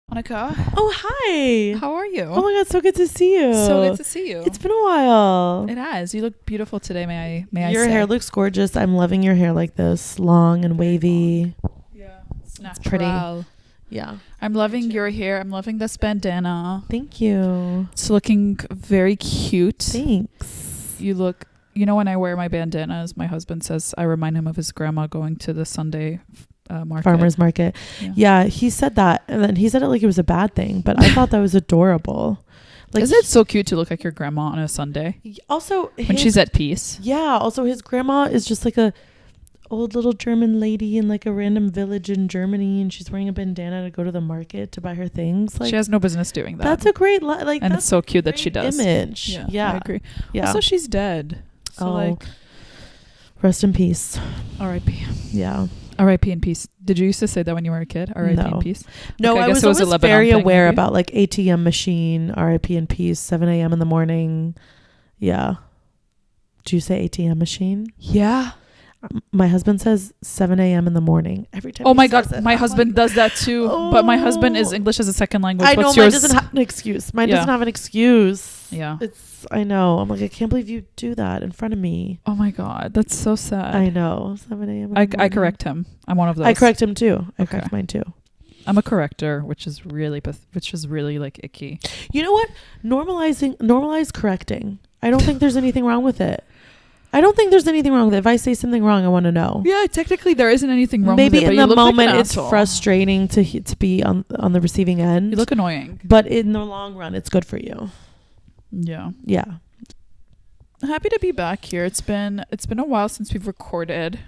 Monica. Oh, hi. How are you? Oh my God, so good to see you. So good to see you. It's been a while. It has. You look beautiful today. May I Your say? hair looks gorgeous. I'm loving your hair like this, long and wavy. Yeah, it's pretty. natural. Yeah. I'm loving your hair. I'm loving this bandana. Thank you. It's looking very cute. Thanks. You look. You know, when I wear my bandanas, my husband says I remind him of his grandma going to the Sunday market. Farmer's market. Yeah, he said that, and then he said it like it was a bad thing, but I thought that was adorable. Like, isn't it so cute to look like your grandma on a Sunday? Also, when she's at peace. Yeah. Also, his grandma is just like a old little German lady in like a random village in Germany, and she's wearing a bandana to go to the market to buy her things. Like, she has no business doing that. That's a great and it's so cute that she does. Image. Yeah, I agree. Yeah. Also, she's dead. So like, rest in peace. R.I.P. Yeah. R.I.P. in peace. Did you used to say that when you were a kid? R.I.P. in peace? No, okay, I was always always very thing, aware maybe? about like ATM machine, R.I.P. in peace, 7 a.m. in the morning. Yeah. Do you say ATM machine? Yeah. My husband says 7 a.m. in the morning every time. Oh my God, my husband does that too. But my husband is English as a second language. I know, What's mine yours? doesn't have an excuse. Mine doesn't have an excuse. Yeah. I know. I'm like, I can't believe you do that in front of me. Oh my God, that's so sad. I know. 7 a.m. I correct him. I'm one of those. I correct him too. I Okay. correct mine too. I'm a corrector, which is really like icky. You know what? Normalize correcting. I don't think there's anything wrong with it. I don't think there's anything wrong with it. If I say something wrong, I want to know. Yeah, technically there isn't anything wrong Maybe with it. Maybe but in the moment like it's frustrating to be on the receiving end. You look annoying. But in the long run, it's good for you. Yeah. Yeah. Happy to be back here. It's been a while since we've recorded.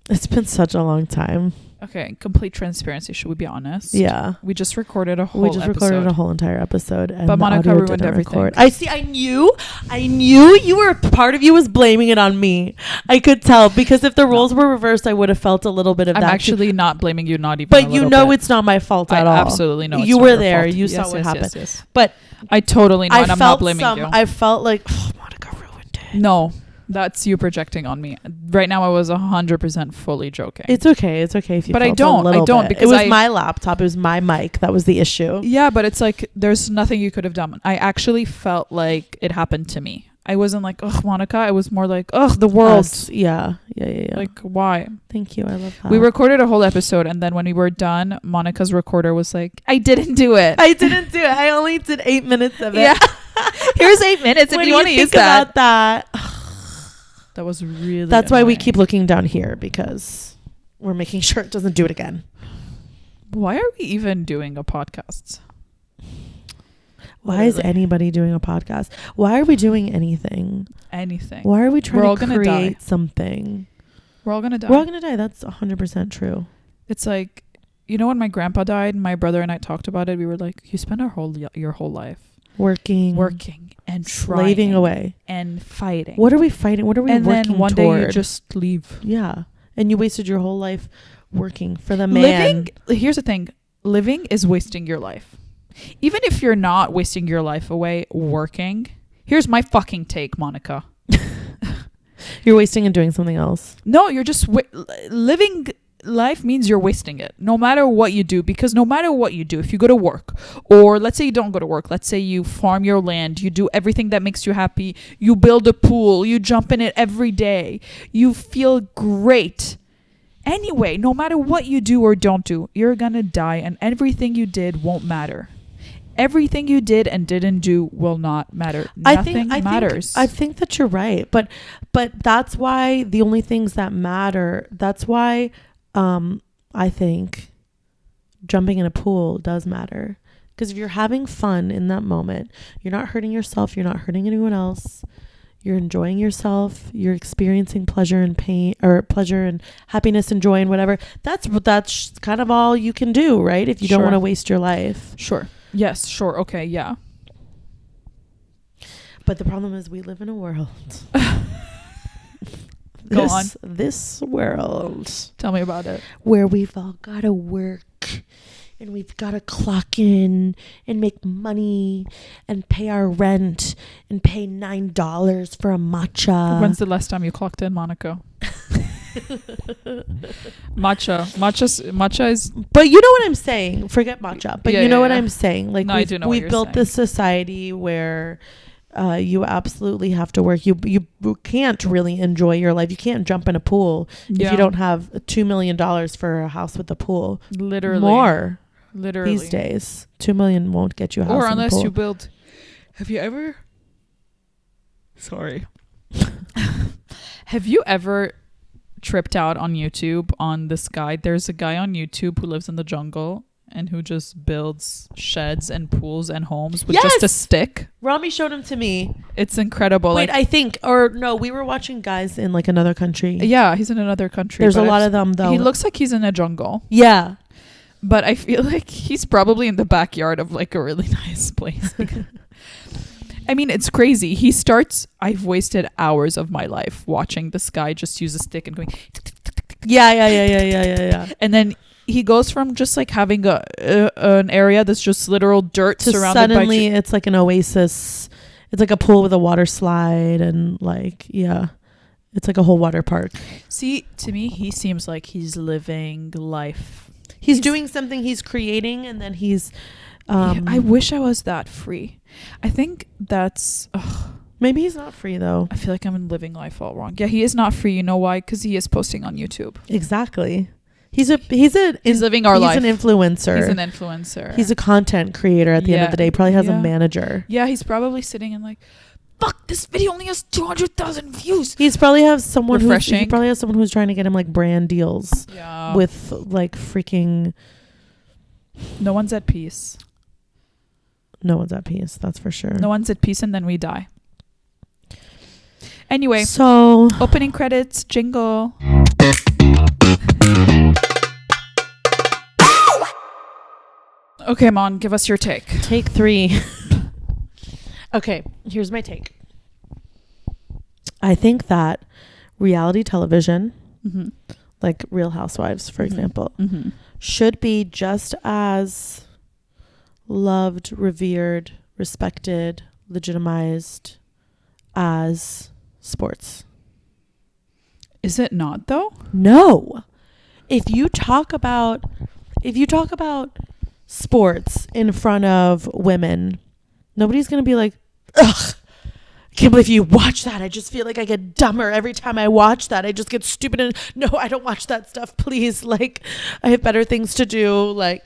It's been such a long time. Okay, complete transparency. Should we be honest? Yeah. We just recorded a whole entire episode. And but Monica ruined everything. I knew you were part of you was blaming it on me. I could tell because if the roles were reversed, I would have felt a little bit of I'm that. actually not blaming you, not even But you know it's not my fault at all. I absolutely know you were there. You saw what happened. Yes. But I totally know, and I'm not blaming you. I felt like, oh, Monica ruined it. No. That's you projecting on me. Right now, I was 100% fully joking. It's okay. It's okay if you. But felt I don't because it was my laptop. It was my mic. That was the issue. Yeah, but it's like there's nothing you could have done. I actually felt like it happened to me. I wasn't like, ugh, Monica. I was more like, ugh, the world. Yeah. Like, why? Thank you. I love that. We recorded a whole episode, and then when we were done, Monica's recorder was like, I didn't do it. I only did 8 minutes of it. Yeah. Here's 8 minutes if you want to use that. About that. That was really That's annoying. why we keep looking down here because we're making sure it doesn't do it again. Why are we even doing a podcast? Why is anybody doing a podcast? Why are we doing anything? Why are we trying to create something? We're all gonna die. We're all gonna die. That's 100% true. It's like, you know, when my grandpa died, my brother and I talked about it. We were like, you spend your whole life working and slaving away and fighting. What are we fighting? What are we working toward? And then one day you just leave. Yeah. And you wasted your whole life working for the man. Here's the thing. Living is wasting your life. Even if you're not wasting your life away working. Here's my fucking take, Monica. You're wasting and doing something else. No, you're just living. Life means you're wasting it no matter what you do, because no matter what you do, if you go to work, or let's say you don't go to work, let's say you farm your land, you do everything that makes you happy, you build a pool, you jump in it every day, you feel great. Anyway, no matter what you do or don't do, you're gonna die, and everything you did won't matter. Everything you did and didn't do will not matter. Nothing matters. I think that you're right, but that's why the only things that matter. That's why I think jumping in a pool does matter, because if you're having fun in that moment, you're not hurting yourself, you're not hurting anyone else, you're enjoying yourself, you're experiencing pleasure and pain, or pleasure and happiness and joy and whatever. That's kind of all you can do, right? If you don't want to waste your life. Sure. Yes, sure. Okay, yeah. But the problem is we live in a world. Go on. This world. Tell me about it. Where we've all got to work and we've got to clock in and make money and pay our rent and pay $9 for a matcha. When's the last time you clocked in, Monica? Matcha is. But you know what I'm saying. Forget matcha. But Yeah, you know yeah, what yeah. I'm saying. Like No, I do know what we've you're built saying. this society where you absolutely have to work. You can't really enjoy your life. You can't jump in a pool if you don't have $2 million for a house with a pool. Literally More literally these days. 2 million won't get you a house. or and a unless pool. you build. Have you ever? Sorry. Have you ever tripped out on YouTube on this guy? There's a guy on YouTube who lives in the jungle and who just builds sheds and pools and homes with just a Yes! stick. Rami showed him to me. It's incredible. Wait, like, I think, or no, we were watching guys in like another country. yeah, he's in another country. There's a but lot of them though. He looks like he's in a jungle, Yeah. but I feel like he's probably in the backyard of like a really nice place. I mean, it's crazy. He starts. I've wasted hours of my life watching this guy just use a stick and going. Yeah. And then he goes from just like having an area that's just literal dirt To surrounded suddenly by. it's like an oasis. It's like a pool with a water slide and like, yeah. It's like a whole water park. See, to me, he seems like he's living life. He's doing something, he's creating, and then he's Yeah, I wish I was that free. I think that's. maybe he's not free though. I feel like I'm living life all wrong. Yeah, he is not free. You know why? Because he is posting on YouTube. Exactly. He's living our life. He's an influencer. He's an influencer. He's a content creator at the end of the day. Probably has a manager. Yeah, he's probably sitting and like, fuck, this video only has 200,000 views. He's probably has someone Refreshing. he probably has someone who's trying to get him like brand deals Yeah. with like freaking. No one's at peace. No one's at peace. That's for sure. No one's at peace, and then we die. Anyway, So opening credits, jingle. Okay, Mon, give us your take. take 3. Okay, here's my take. I think that reality television, Mm-hmm. like Real Housewives, for example, Mm-hmm. should be just as loved, revered, respected, legitimized as sports. Is it not though? No. If you talk about sports in front of women, nobody's going to be like, ugh, I can't believe you watch that. I just feel like I get dumber every time I watch that. I just get stupid. And no, I don't watch that stuff. Please. Like, I have better things to do. Like,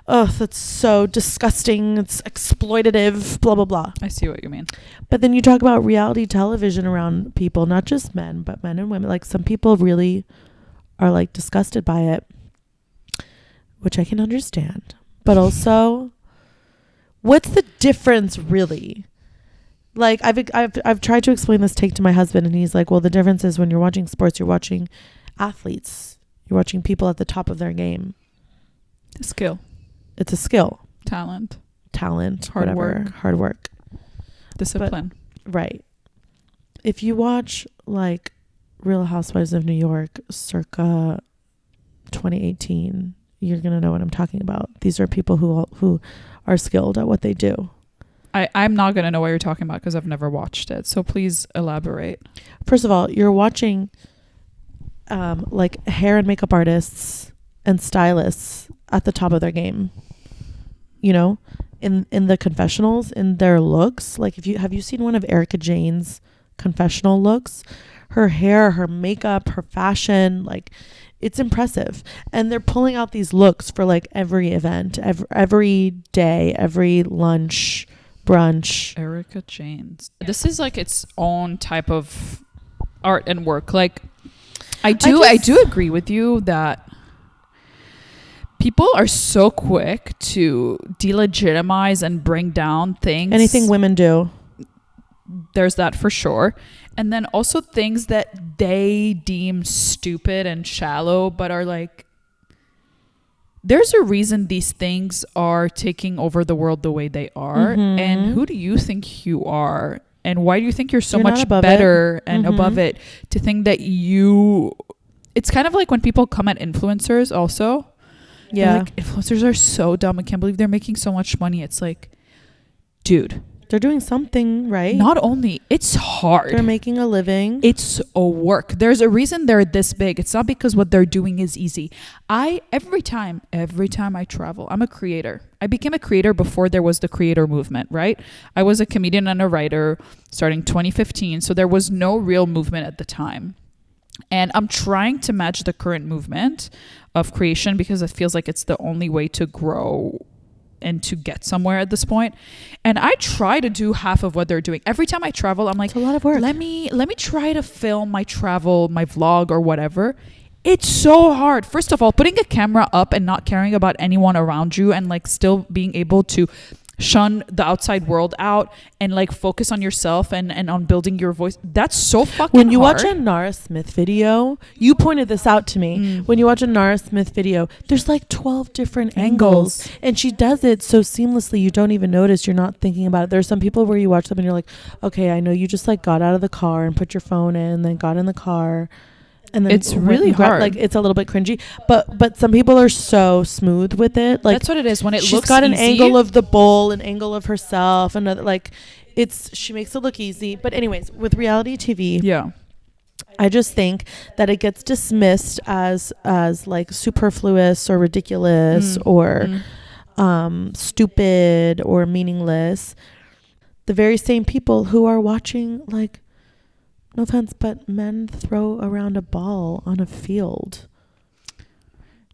oh, that's so disgusting. It's exploitative, blah, blah, blah. I see what you mean. But then you talk about reality television around people, not just men, but men and women. Like, some people really are like disgusted by it, which I can understand. But also, what's the difference really? Like, I've tried to explain this take to my husband, and he's like, well, the difference is when you're watching sports, you're watching athletes. You're watching people at the top of their game. Skill, It's a skill, talent, hard work. discipline. Right. If you watch like Real Housewives of New York circa 2018, you're going to know what I'm talking about. These are people who are skilled at what they do. I'm not going to know what you're talking about because I've never watched it. So please elaborate. First of all, you're watching like hair and makeup artists and stylists at the top of their game. You know, in the confessionals, in their looks. Like, have you seen one of Erica Jane's confessional looks? Her hair, her makeup, her fashion, like, it's impressive. And they're pulling out these looks for like every event, every day, every lunch, brunch. Erica Jane's. This is like its own type of art and work. Like, I do agree with you that people are so quick to delegitimize and bring down things. Anything women do. There's that for sure. And then also things that they deem stupid and shallow, but are like, there's a reason these things are taking over the world the way they are. Mm-hmm. And who do you think you are? And why do you think you're so You're not much above better it. and Mm-hmm. above it to think that you... It's kind of like when people come at influencers also. Yeah. Like, influencers are so dumb. I can't believe they're making so much money. It's like, dude, they're doing something right. Not only, it's hard. They're making a living. It's a work. There's a reason they're this big. It's not because what they're doing is easy. Every time I travel, I'm a creator. I became a creator before there was the creator movement, right? I was a comedian and a writer starting 2015. So there was no real movement at the time. And I'm trying to match the current movement of creation because it feels like it's the only way to grow and to get somewhere at this point. And I try to do half of what they're doing. Every time I travel, I'm like, it's a lot of work. Let me try to film my travel, my vlog or whatever. It's so hard. First of all, putting a camera up and not caring about anyone around you and like still being able to shun the outside world out and like focus on yourself and on building your voice. That's so fucking When you hard. watch a Nara Smith video, you pointed this out to me. When you watch a Nara Smith video, there's like 12 different angles. And she does it so seamlessly you don't even notice. You're not thinking about it. There's some people where you watch them and you're like, okay, I know you just like got out of the car and put your phone in and then got in the car. And then it's really hard. Like it's a little bit cringy, but some people are so smooth with it. Like that's what it is. When it she's looks got an easy, angle of the bowl, an angle of herself, another like she makes it look easy. But anyways, with reality TV, yeah, I just think that it gets dismissed as like superfluous or ridiculous or stupid or meaningless. The very same people who are watching, like, no offense, but men throw around a ball on a field.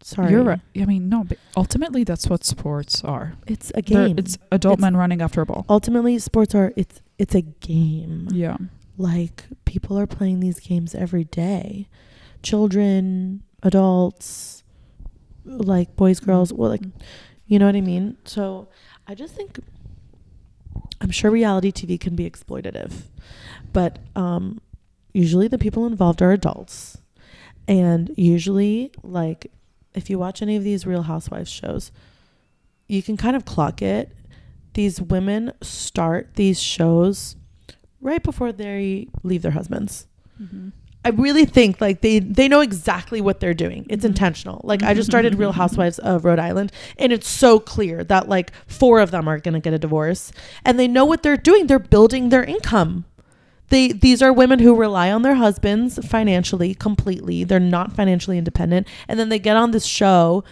Sorry. You're right. I mean, no, but ultimately that's what sports are. It's a game. It's adult men running after a ball. Ultimately, sports are, it's a game. Yeah. Like, people are playing these games every day. Children, adults, like boys, girls, well, like, you know what I mean? So I just think, I'm sure reality TV can be exploitative, but usually the people involved are adults. And usually, like, if you watch any of these Real Housewives shows, you can kind of clock it. These women start these shows right before they leave their husbands. Mm-hmm. I really think like they know exactly what they're doing. It's intentional. Like I just started Real Housewives of Rhode Island, and it's so clear that like 4 of them are going to get a divorce, and they know what they're doing. They're building their income. These are women who rely on their husbands financially completely. They're not financially independent. And then they get on this show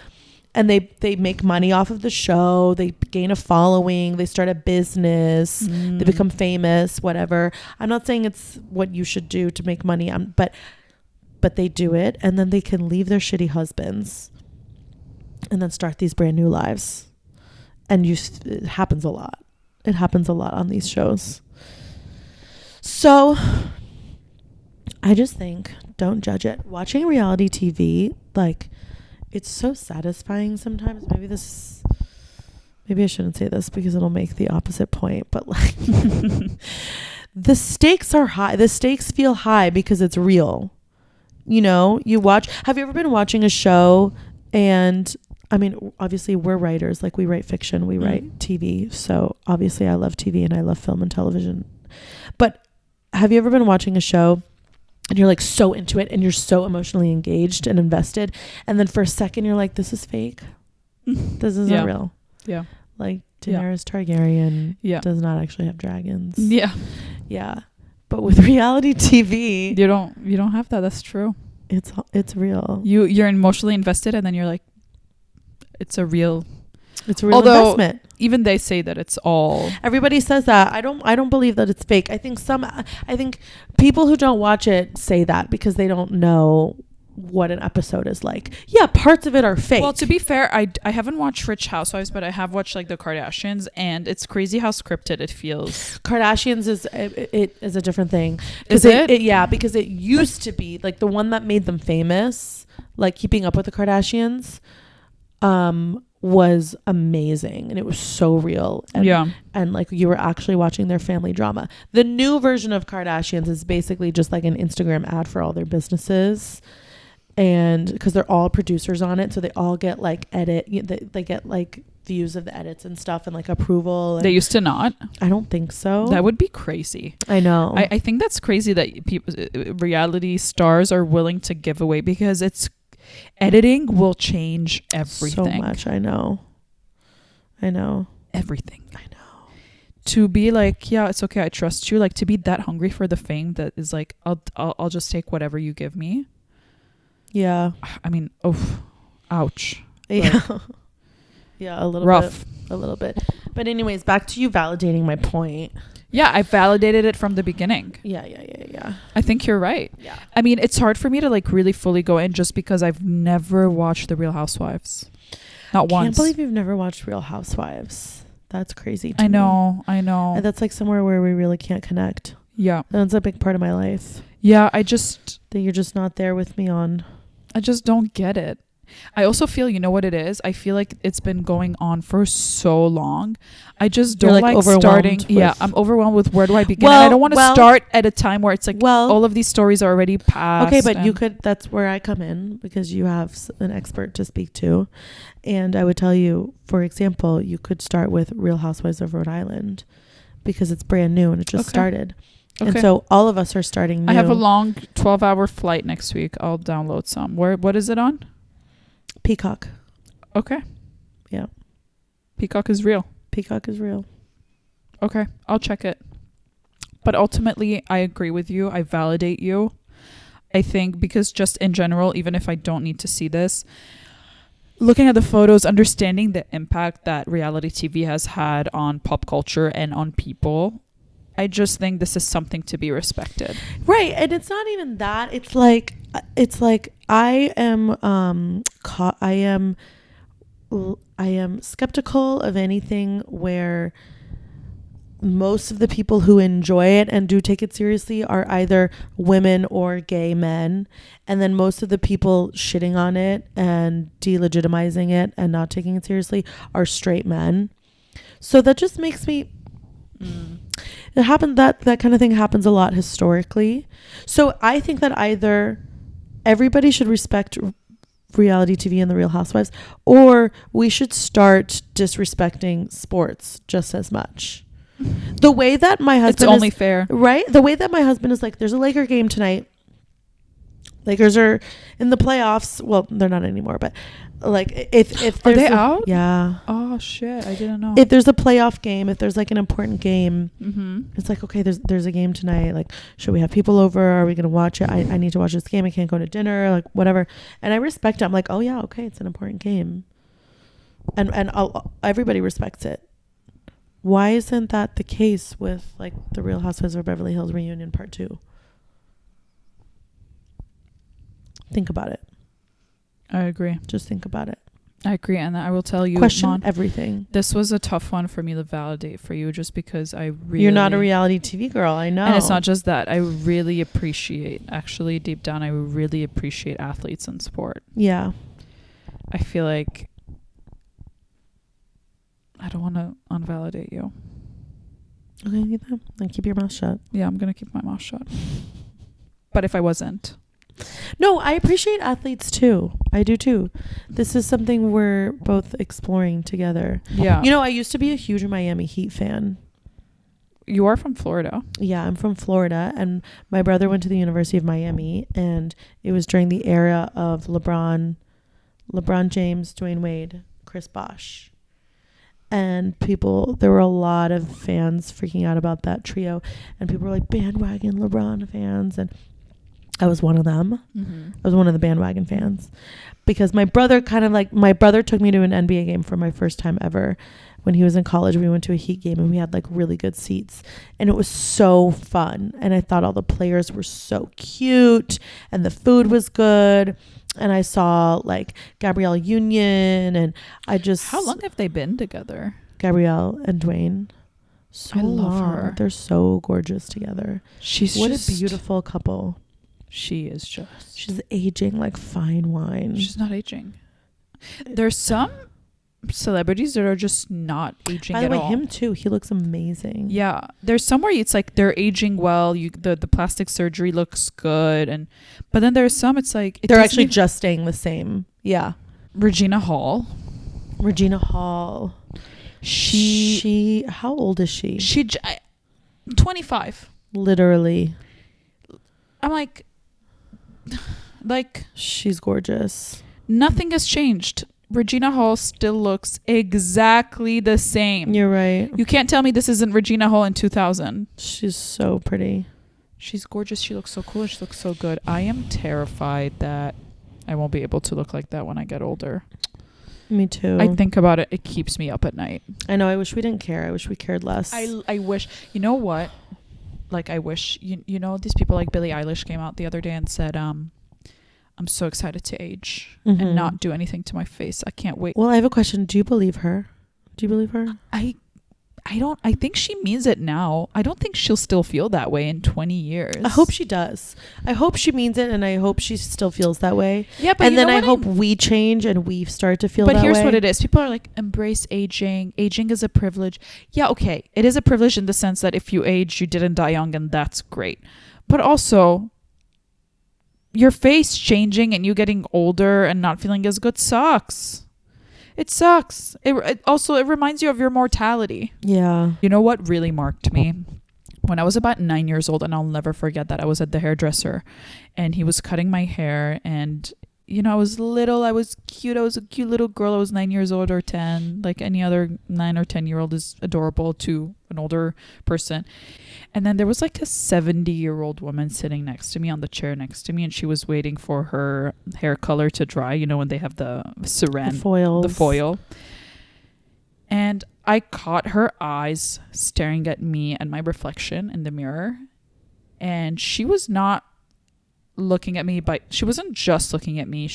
and they make money off of the show. They gain a following. They start a business. They become famous, whatever. I'm not saying it's what you should do to make money, but they do it. And then they can leave their shitty husbands and then start these brand new lives. And it happens a lot. It happens a lot on these shows. So I just think, don't judge it. Watching reality TV, like, it's so satisfying sometimes. Maybe I shouldn't say this because it'll make the opposite point, but like the stakes are high. The stakes feel high because it's real. You know, have you ever been watching a show and, I mean, obviously we're writers, like we write fiction, we write TV. So obviously I love TV and I love film and television. But have you ever been watching a show and you're like so into it and you're so emotionally engaged and invested, and then for a second you're like, this is fake. This isn't real. Yeah. Like Daenerys Targaryen does not actually have dragons. Yeah. Yeah. But with reality TV, you don't have that. That's true. It's real. You're emotionally invested, and then you're like, it's a real investment. Even they say that it's all. Everybody says that. I don't believe that it's fake. I think people who don't watch it say that because they don't know what an episode is like. Yeah, parts of it are fake. Well, to be fair, I haven't watched Rich Housewives, but I have watched like the Kardashians, and it's crazy how scripted it feels. Kardashians is a different thing. Is it? Yeah, because it used to be like the one that made them famous, like Keeping Up with the Kardashians. Was amazing, and it was so real, and like you were actually watching their family drama. The new version of Kardashians is basically just like an Instagram ad for all their businesses, and because they're all producers on it, so they all get like they get like views of the edits and stuff and like approval. And they used to not. I don't think so. That would be crazy. I know. I think that's crazy that reality stars are willing to give away, because editing will change everything. So much. I know. Everything. I know. to be like, yeah, it's okay, I trust you, like to be that hungry for the fame that is like, I'll just take whatever you give me. Yeah. I mean, oh, ouch. Yeah. Yeah, a little Rough. bit. A little bit. But anyways, back to you validating my point. Yeah, I validated it from the beginning. Yeah. I think you're right. Yeah. I mean, it's hard for me to like really fully go in just because I've never watched The Real Housewives. Not once. Can't believe you've never watched Real Housewives. That's crazy to I me. know. And that's like somewhere where we really can't connect. Yeah. And that's a big part of my life. Yeah, That you're just not there with me on. I just don't get it. I also feel, you know what it is? I feel like it's been going on for so long. I just don't like starting. Yeah, I'm overwhelmed with where do I begin? And I don't want to start at a time where it's like all of these stories are already past. Okay, but you could, that's where I come in because you have an expert to speak to. And I would tell you, for example, you could start with Real Housewives of Rhode Island because it's brand new and it just started. Okay. And so all of us are starting new. I have a long 12-hour flight next week. I'll download some. What is it on? Peacock. Okay. Yeah. Peacock is real. Peacock is real. Okay. I'll check it. But ultimately, I agree with you. I validate you. I think because just in general, even if I don't need to see this, looking at the photos, understanding the impact that reality TV has had on pop culture and on people, I just think this is something to be respected. Right. And it's not even that. It's like I am skeptical of anything where most of the people who enjoy it and do take it seriously are either women or gay men. And then most of the people shitting on it and delegitimizing it and not taking it seriously are straight men. So that just makes me... It happened that kind of thing happens a lot historically. So I think that either everybody should respect reality TV and the Real Housewives, or we should start disrespecting sports just as much. The way that my husband it's only fair, right? The way that my husband is like, there's a Laker game tonight. Lakers are in the playoffs. Well, they're not anymore, but like if are they out? Yeah. Oh shit, I didn't know. If there's a playoff game, if there's like an important game, mm-hmm. it's like, okay, there's a game tonight. Like, should we have people over? Are we gonna watch it? I need to watch this game. I can't go to dinner. Like whatever. And I respect it. I'm like, oh yeah, okay, it's an important game. And everybody respects it. Why isn't that the case with like the Real Housewives of Beverly Hills reunion part 2? Think about it. I agree. Just think about it. I agree. And I will tell you, question Mon, everything. This was a tough one for me to validate for you just because I really... You're not a reality TV girl, I know. And it's not just that. I really appreciate, actually deep down, I really appreciate athletes in sport. Yeah. I feel like I don't want to unvalidate you. Okay, then keep your mouth shut. Yeah, I'm going to keep my mouth shut. But if I wasn't... No, I appreciate athletes too. I do too. This is something we're both exploring together. Yeah. You know, I used to be a huge Miami Heat fan. You are from Florida. Yeah, I'm from Florida, and my brother went to the University of Miami, and it was during the era of LeBron James, Dwayne Wade, Chris Bosh. And there were a lot of fans freaking out about that trio, and people were like bandwagon LeBron fans, and I was one of them. Mm-hmm. I was one of the bandwagon fans because my brother took me to an NBA game for my first time ever. When he was in college, we went to a Heat game and we had like really good seats and it was so fun. And I thought all the players were so cute and the food was good. And I saw like Gabrielle Union and How long have they been together? Gabrielle and Dwayne. So I love long. her. They're so gorgeous together. What a beautiful couple. She's aging like fine wine. She's not aging. There's some celebrities that are just not aging at all. By the way, him too. He looks amazing. Yeah. There's somewhere it's like they're aging well. The plastic surgery looks good, but then there's some it's like they're actually just staying the same. Yeah. Regina Hall. She how old is she? 25. Literally. I'm like she's gorgeous. Nothing has changed. Regina Hall still looks exactly the same. You're right. You can't tell me this isn't Regina Hall in 2000. She's so pretty. She's gorgeous. She looks so cool. And she looks so good. I am terrified that I won't be able to look like that when I get older. Me too. I think about it. It keeps me up at night. I know. I wish we didn't care. I wish we cared less. I wish. You know what? Like, I wish. You know, these people like Billie Eilish came out the other day and said, I'm so excited to age and not do anything to my face. I can't wait. Well, I have a question. Do you believe her? Do you believe her? I don't. I think she means it now. I don't think she'll still feel that way in 20 years. I hope she does. I hope she means it, and I hope she still feels that way. Yeah, but and then I hope we change and we start to feel that way. But here's what it is. People are like, embrace aging. Aging is a privilege. Yeah, okay. It is a privilege in the sense that if you age, you didn't die young, and that's great. But also, your face changing and you getting older and not feeling as good sucks. It sucks. It also, it reminds you of your mortality. Yeah. You know what really marked me? When I was about 9 years old, and I'll never forget that, I was at the hairdresser and he was cutting my hair, and you know, I was little, I was cute, I was a cute little girl. I was 9 years old or 10, like any other 9 or 10-year-old is adorable to an older person. And then there was like a 70-year-old woman sitting next to me on the chair next to me, and she was waiting for her hair color to dry, you know, when they have the saran, the foil. And I caught her eyes staring at me and my reflection in the mirror, and she was not looking at me, but she wasn't just looking at me.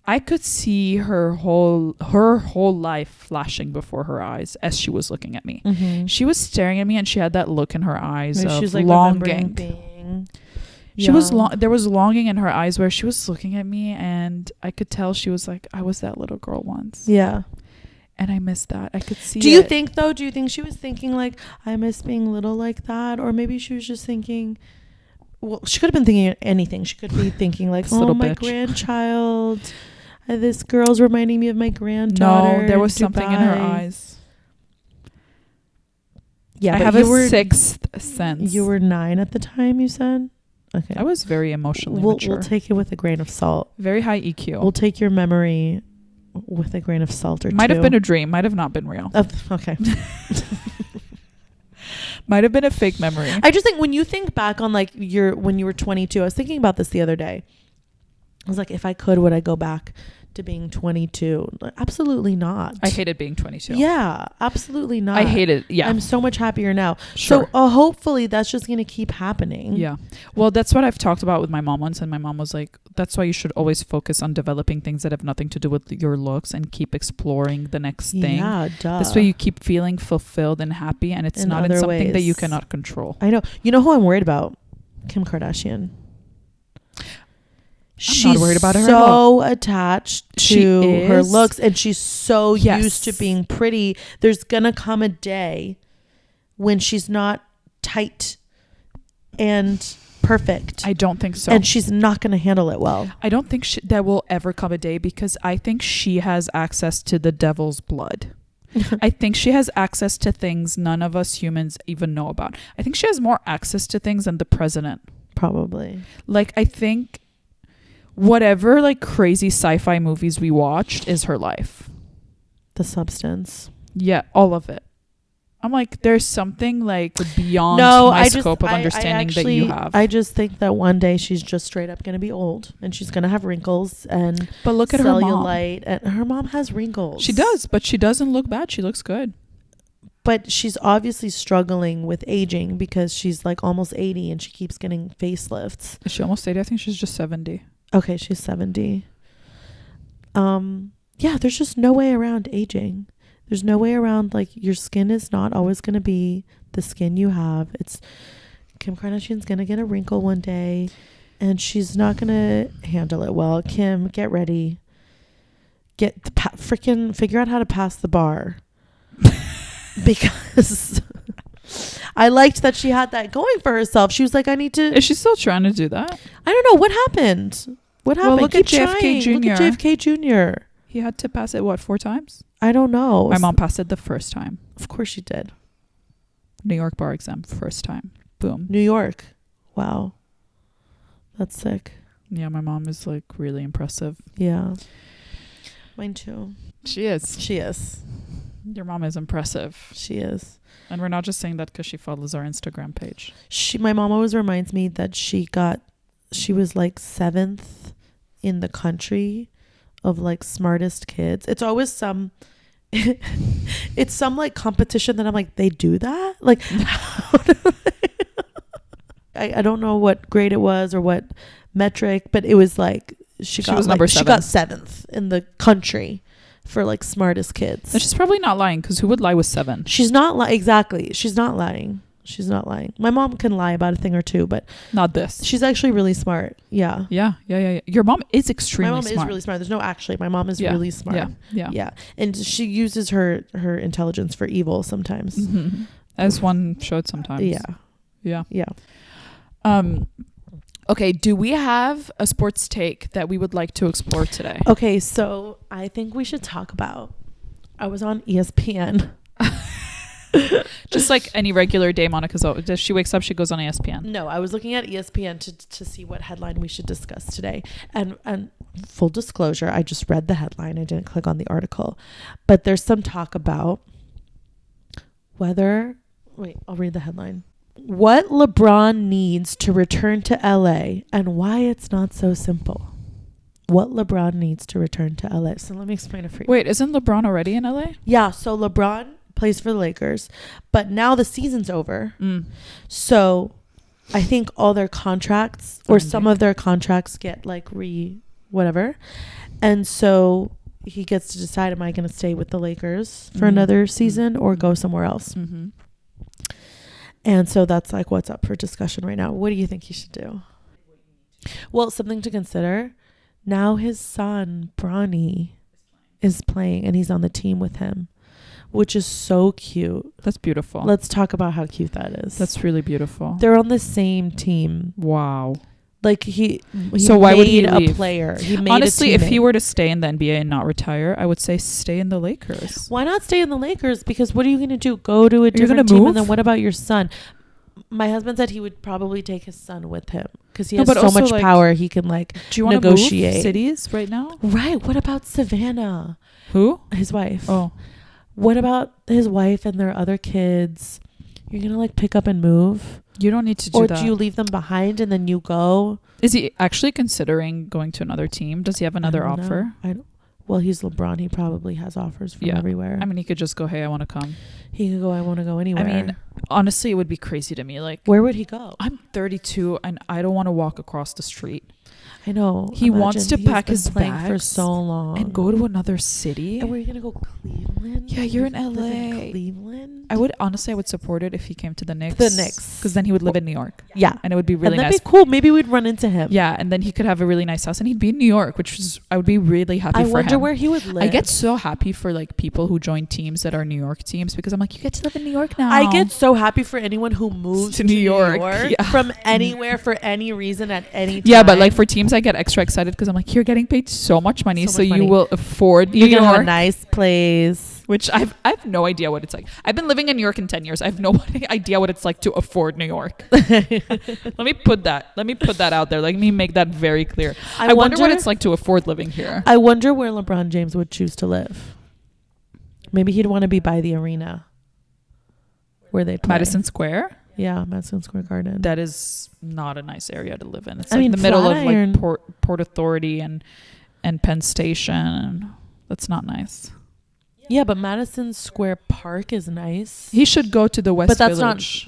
I could see her whole life flashing before her eyes as she was looking at me. Mm-hmm. She was staring at me, and she had that look in her eyes of she's like longing. She was there was longing in her eyes where she was looking at me, and I could tell she was like, I was that little girl once. Yeah. And I miss that. I could see Do you think she was thinking like, I miss being little like that? Or maybe she was just thinking, well, she could have been thinking anything. She could be thinking like, oh, my grandchild. This girl's reminding me of my granddaughter. No, there was something in her eyes. Yeah, I have a sixth sense. You were 9 at the time, you said? Okay. I was very emotionally mature. We'll take it with a grain of salt. Very high EQ. We'll take your memory with a grain of salt or Might have been a dream. Might have not been real. Okay. Might have been a fake memory. I just think when you think back on like when you were 22, I was thinking about this the other day. I was like, if I could, would I go back to being 22? Absolutely not. I hated being 22. Yeah, absolutely not. I hated. Yeah, I'm so much happier now. Sure. So hopefully that's just gonna keep happening. Yeah. Well, that's what I've talked about with my mom once, and my mom was like, "That's why you should always focus on developing things that have nothing to do with your looks, and keep exploring the next thing. Yeah, duh. This way you keep feeling fulfilled and happy, and it's not in something that you cannot control." I know. You know who I'm worried about? Kim Kardashian. She's not worried about her so attached to her looks, and she's so used to being pretty. There's gonna come a day when she's not tight and perfect. I don't think so. And she's not gonna handle it well. I don't think there will ever come a day, because I think she has access to the devil's blood. I think she has access to things none of us humans even know about. I think she has more access to things than the president. Probably. Like, I think whatever like crazy sci-fi movies we watched is her life. The substance. Yeah, all of it. I'm like, there's something like beyond my scope of understanding that you have. I just think that one day she's just straight up going to be old, and she's going to have wrinkles and but look at her mom. And her mom has wrinkles. She does, but she doesn't look bad. She looks good. But she's obviously struggling with aging, because she's like almost 80 and she keeps getting facelifts. Is she almost 80? I think she's just 70. Okay, she's 70. Yeah, there's just no way around aging. There's no way around, like, your skin is not always going to be the skin you have. Kim Kardashian's going to get a wrinkle one day, and she's not going to handle it well. Kim, get ready. Figure out how to pass the bar. Because I liked that she had that going for herself. She was like, I need to... Is she still trying to do that? I don't know. What happened? Well, look at JFK Jr. Look at JFK Jr. He had to pass it, 4 times? I don't know. My mom passed it the first time. Of course she did. New York bar exam, first time. Boom. New York. Wow. That's sick. Yeah, my mom is like really impressive. Yeah. Mine too. She is. She is. Your mom is impressive. She is. And we're not just saying that because she follows our Instagram page. My mom always reminds me that she was like 7th in the country of like smartest kids. It's always it's some like competition that I'm like, they do that? Like, I don't know what grade it was or what metric, but it was like she was number 7. She got 7th in the country for like smartest kids. And she's probably not lying, because who would lie with 7? She's not exactly. She's not lying. She's not lying. My mom can lie about a thing or two, but not this. She's actually really smart. Yeah. Yeah. Your mom is extremely smart. My mom is really smart. There's no actually. My mom is really smart. Yeah. And she uses her intelligence for evil sometimes. Mm-hmm. As one should sometimes. Yeah. Okay, do we have a sports take that we would like to explore today? Okay, so I think we should talk about, I was on ESPN. Just like any regular day, Monica's, she wakes up, she goes on ESPN. No, I was looking at ESPN to see what headline we should discuss today. And full disclosure, I just read the headline. I didn't click on the article. But there's some talk about whether, wait, I'll read the headline. What LeBron needs to return to LA and why it's not so simple. What LeBron needs to return to LA. So let me explain it for you. Wait, isn't LeBron already in LA? Yeah, so LeBron plays for the Lakers, but now the season's over. So I think all their contracts or some of their contracts get like whatever. And so he gets to decide, am I going to stay with the Lakers for another season or go somewhere else? Mm-hmm. And so that's like what's up for discussion right now. What do you think he should do? Well, something to consider. Now his son, Bronny, is playing and he's on the team with him, which is so cute. That's beautiful. Let's talk about how cute that is. That's really beautiful. They're on the same team. Wow. Like he so why would he leave? A player. He made honestly, a if he were to stay in the NBA and not retire, I would say stay in the Lakers. Why not stay in the Lakers? Because what are you going to do? Go to a different team? And then what about your son? My husband said he would probably take his son with him because he has so much power. He can like do you want negotiate to move cities right now? Right. What about Savannah? Who? His wife. Oh. What about his wife and their other kids? You're going to like pick up and move? You don't need to do that. Or do you leave them behind and then you go? Is he actually considering going to another team? Does he have another offer? Well, he's LeBron. He probably has offers from everywhere. I mean, he could just go, hey, I want to come. He could go, I want to go anywhere. I mean, honestly, it would be crazy to me. Like, where would he go? I'm 32 and I don't want to walk across the street. I know. He wants to pack his bags for so long and go to another city. And where are you gonna go? Cleveland? Yeah, you're in LA. Cleveland. I would support it if he came to the Knicks. The Knicks, because then he would live in New York. Yeah, and it would be really nice. That'd be cool. Maybe we'd run into him. Yeah, and then he could have a really nice house, and he'd be in New York, I would be really happy for him. I wonder where he would live. I get so happy for like people who join teams that are New York teams because I'm like, you get to live in New York now. I get so happy for anyone who moves to New York from anywhere for any reason at any time. Yeah, but like for teams, I get extra excited because I'm like, you're getting paid so much money, so you will afford New York. You're gonna have a nice place. Which I have no idea what it's like. I've been living in New York in 10 years. I have no idea what it's like to afford New York. Let me put that out there. Let me make that very clear. I wonder what it's like to afford living here. I wonder where LeBron James would choose to live. Maybe he'd want to be by the arena where they play. Madison Square? Yeah, Madison Square Garden. That is not a nice area to live in. It's like the middle of like Port Authority and Penn Station. That's not nice. Yeah, but Madison Square Park is nice. He should go to the West Village. But that's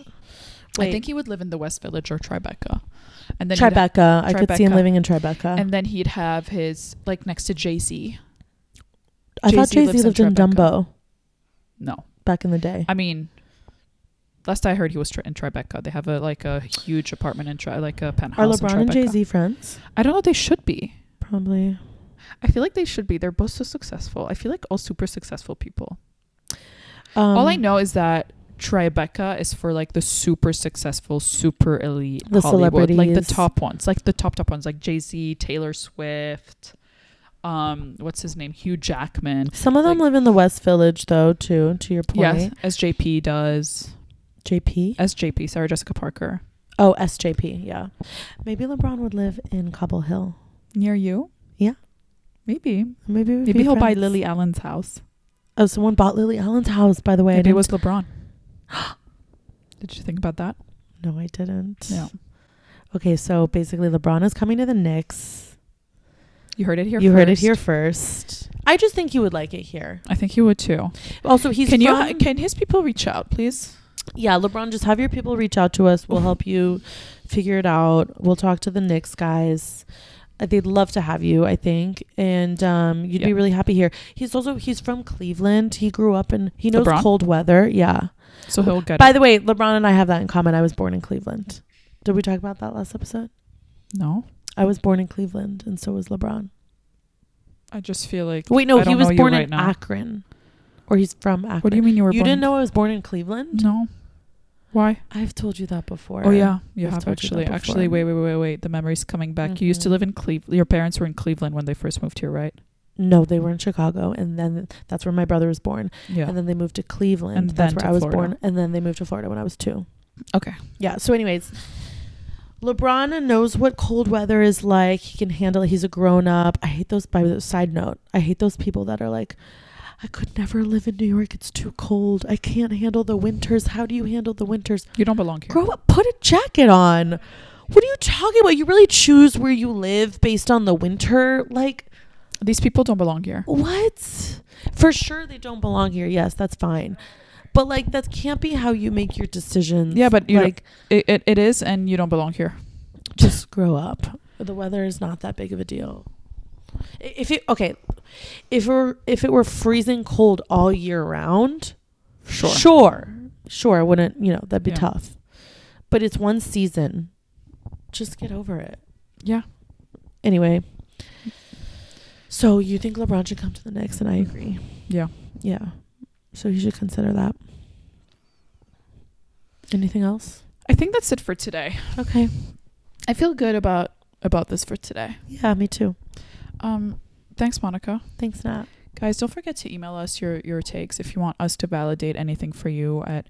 not... I think he would live in the West Village or Tribeca. And then Tribeca. I could see him living in Tribeca. And then he'd have his, like, next to Jay-Z. I thought Jay-Z lived in Dumbo. No. Back in the day. I mean, last I heard he was in Tribeca. They have a huge apartment in like a penthouse in Tribeca. Are LeBron and Jay-Z friends? I don't know. They should be. Probably. I feel like they should be. They're both so successful. I feel like all super successful people. All I know is that Tribeca is for like the super successful, super elite the Hollywood, celebrities, like the top ones, like the top ones, like Jay-Z, Taylor Swift. What's his name? Hugh Jackman. Some of them live in the West Village, though. Too. To your point. Yes, SJP does. SJP, Sarah Jessica Parker. Oh, SJP. Yeah. Maybe LeBron would live in Cobble Hill. Near you? Yeah. Maybe Maybe he'll buy Lily Allen's house. Oh, someone bought Lily Allen's house, by the way. Maybe it was LeBron. Did you think about that? No, I didn't. No. Okay, so basically LeBron is coming to the Knicks. You heard it here. Heard it here first. I just think you would like it here. I think you would too. Also, can his people reach out, please? Yeah, LeBron, just have your people reach out to us. We'll help you figure it out. We'll talk to the Knicks guys. They'd love to have you, I think. And you'd be really happy here. He's from Cleveland. He grew up he knows LeBron? cold weather. Yeah. So he'll get By the way, LeBron and I have that in common. I was born in Cleveland. Did we talk about that last episode? No. I was born in Cleveland, and so was LeBron. I just feel like... Wait, no, he was born right in now. Akron. Or he's from Akron. What do you mean you were born... You didn't know I was born in Cleveland? No. Why? I've told you that before. Oh, yeah. You I've have told you that actually. before. Wait. The memory's coming back. You used to live in Cleveland. Your parents were in Cleveland when they first moved here, right? No, they were in Chicago, and then that's where my brother was born. Yeah. And then they moved to Cleveland. And that's then where to I was Florida. born. And then they moved to Florida when I was 2. Okay. Yeah. So anyways, LeBron knows what cold weather is like. He can handle it. He's a grown up. I hate those, by the side note, I hate those people that are like, I could never live in New York. It's too cold. I can't handle the winters. How do you handle the winters? You don't belong here. Grow up. Put a jacket on. What are you talking about? You really choose where you live based on the winter? Like, these people don't belong here. what? For sure they don't belong here. Yes, that's fine. But like, that can't be how you make your decisions. Yeah, but like, it is, and you don't belong here. just grow up. The weather is not that big of a deal. If it were freezing cold all year round, sure, I wouldn't, that'd be tough. But it's one season. Just get over it. Yeah. Anyway, so you think LeBron should come to the Knicks, and I agree. Yeah. Yeah. So you should consider that. Anything else? I think that's it for today. Okay. I feel good about this for today. Yeah, me too. Thanks, Monica. Thanks, Nat. Guys, don't forget to email us your takes if you want us to validate anything for you at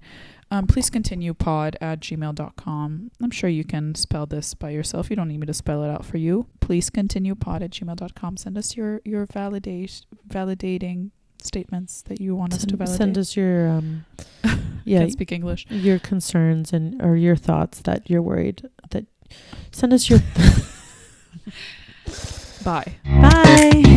pleasecontinuepod@gmail.com. I'm sure you can spell this by yourself. You don't need me to spell it out for you. Pleasecontinuepod@gmail.com. Send us your validating statements that you want us to validate. Send us your Can't speak English. Your concerns or your thoughts that you're worried that. Send us your Bye. Bye.